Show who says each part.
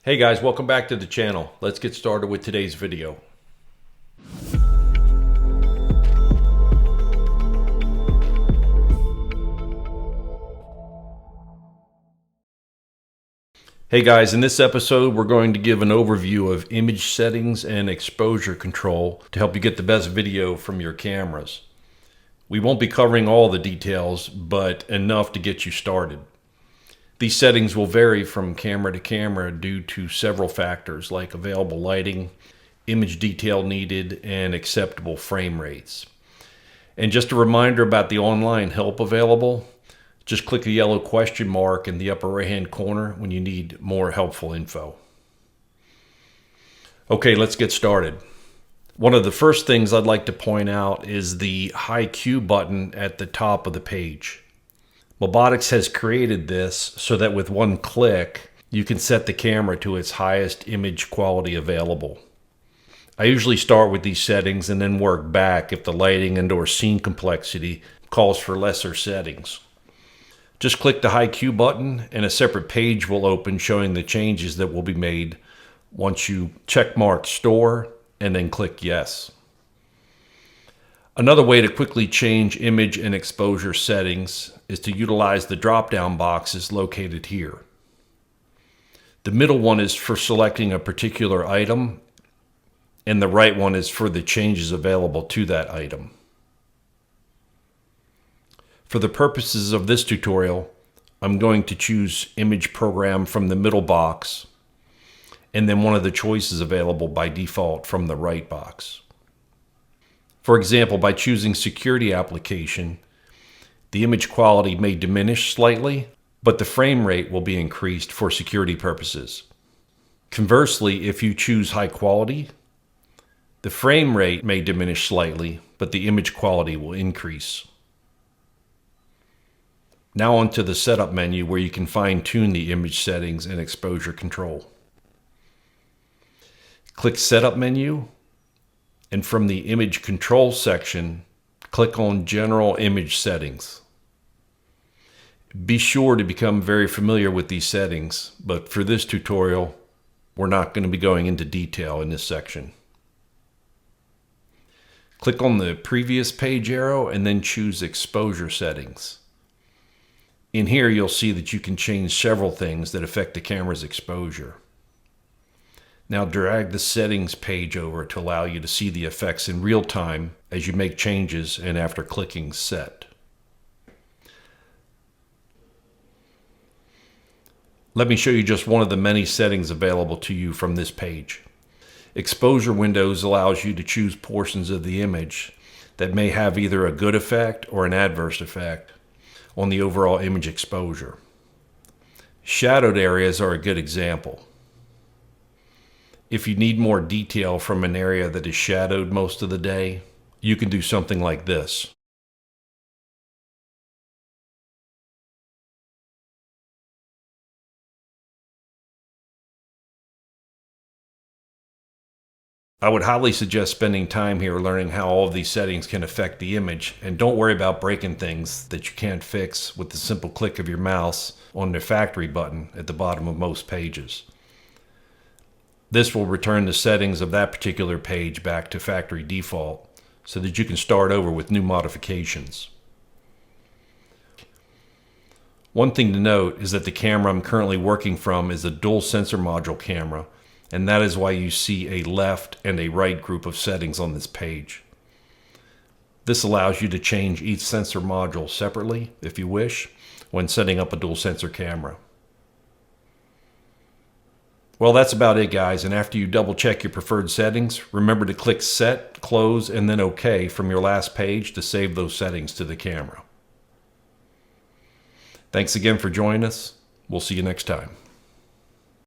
Speaker 1: Hey guys, welcome back to the channel. Let's get started with today's video. Hey guys, in this episode we're going to give an overview of image settings and exposure control to help you get the best video from your cameras. We won't be covering all the details, but enough to get you started. These settings will vary from camera to camera due to several factors like available lighting, image detail needed, and acceptable frame rates. And just a reminder about the online help available. Just click the yellow question mark in the upper right hand corner when you need more helpful info. Okay, let's get started. One of the first things I'd like to point out is the high Q button at the top of the page. Mobotix has created this so that with one click, you can set the camera to its highest image quality available. I usually start with these settings and then work back if the lighting and/or scene complexity calls for lesser settings. Just click the high Q button and a separate page will open showing the changes that will be made once you check mark Store and then click Yes. Another way to quickly change image and exposure settings is to utilize the drop-down boxes located here. The middle one is for selecting a particular item, and the right one is for the changes available to that item. For the purposes of this tutorial, I'm going to choose Image Program from the middle box, and then one of the choices available by default from the right box. For example, by choosing Security Application, the image quality may diminish slightly, but the frame rate will be increased for security purposes. Conversely, if you choose High Quality, the frame rate may diminish slightly, but the image quality will increase. Now onto the Setup menu where you can fine-tune the image settings and exposure control. Click Setup menu, and from the Image Control section, click on General Image Settings. Be sure to become very familiar with these settings, but for this tutorial, we're not going to be going into detail in this section. Click on the previous page arrow and then choose Exposure Settings. In here, you'll see that you can change several things that affect the camera's exposure. Now drag the settings page over to allow you to see the effects in real time as you make changes and after clicking Set. Let me show you just one of the many settings available to you from this page. Exposure Windows allows you to choose portions of the image that may have either a good effect or an adverse effect on the overall image exposure. Shadowed areas are a good example. If you need more detail from an area that is shadowed most of the day, you can do something like this. I would highly suggest spending time here learning how all of these settings can affect the image, and don't worry about breaking things that you can't fix with the simple click of your mouse on the factory button at the bottom of most pages. This will return the settings of that particular page back to factory default so that you can start over with new modifications. One thing to note is that the camera I'm currently working from is a dual sensor module camera, and that is why you see a left and a right group of settings on this page. This allows you to change each sensor module separately, if you wish, when setting up a dual sensor camera. Well, that's about it, guys, and after you double check your preferred settings, remember to click Set, Close, and then OK from your last page to save those settings to the camera. Thanks again for joining us. We'll see you next time.